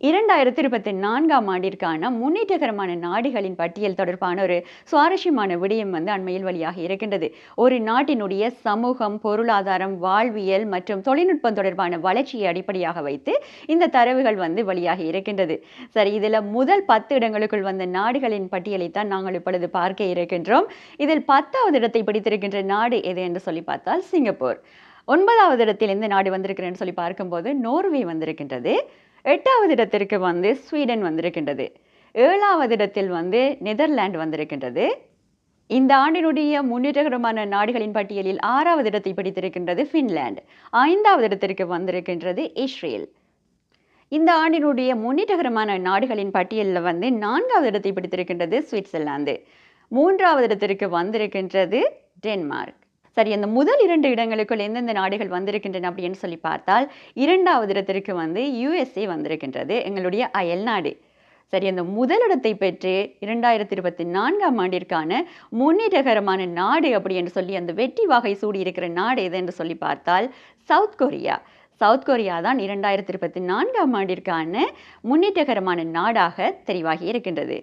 2024ஆம் ஆண்டிற்கான முன்னேற்றகரமான நாடுகளின் பட்டியல் தொடர்பான ஒரு சுவாரஸ்யமான விடயம் அண்மையில் வெளியாகி இருக்கின்றது. ஒரு நாட்டினுடைய சமூகம், பொருளாதாரம், வாழ்வியல் மற்றும் தொழில்நுட்பம் தொடர்பான வளர்ச்சியை அடிப்படையாக வைத்து இந்த தரவுகள் வெளியாகி இருக்கின்றது. சரி, இதில் முதல் 10 இடங்களுக்குள் வந்த நாடுகளின் பட்டியலைத்தான் நாங்கள் இப்பொழுது பார்க்க இருக்கின்றோம். இதில் 10வது இடத்தை பிடித்திருக்கின்ற நாடு எது என்று சொல்லி பார்த்தால் சிங்கப்பூர். 9வது இடத்தில் எந்த நாடு வந்திருக்கிறேன்னு சொல்லி பார்க்கும்போது நோர்வே வந்திருக்கின்றது. 8வது இடத்திற்கு ஸ்வீடன் வந்திருக்கின்றது. 7வது இடத்தில் நெதர்லாந்து வந்திருக்கின்றது. இந்த ஆண்டினுடைய முன்னேற்றகரமான நாடுகளின் பட்டியலில் 6வது இடத்தை பிடித்திருக்கின்றது ஃபின்லாந்து. 5வது இடத்திற்கு வந்திருக்கின்றது இஸ்ரேல். இந்த ஆண்டினுடைய முன்னேற்றகரமான நாடுகளின் பட்டியலில் 4வது இடத்தை பிடித்திருக்கின்றது சுவிட்சர்லாந்து. 3வது இடத்திற்கு வந்திருக்கின்றது டென்மார்க். சரி, அந்த முதல் 2 இடங்களுக்குள் எந்தெந்த நாடுகள் வந்திருக்கின்றன அப்படின்னு சொல்லி பார்த்தால் 2வது இடத்திற்கு USA வந்திருக்கின்றது, எங்களுடைய அயல் நாடு. சரி, அந்த முதலிடத்தை பெற்று 2024ஆம் ஆண்டிற்கான முன்னேற்றகரமான நாடு அப்படி என்று சொல்லி அந்த வெற்றி வாகை சூடி இருக்கிற நாடு எது என்று சொல்லி பார்த்தால் சவுத் கொரியா. சவுத் கொரியா தான் 2024ஆம் ஆண்டிற்கான முன்னேற்றகரமான நாடாக தெரிவாகி இருக்கின்றது.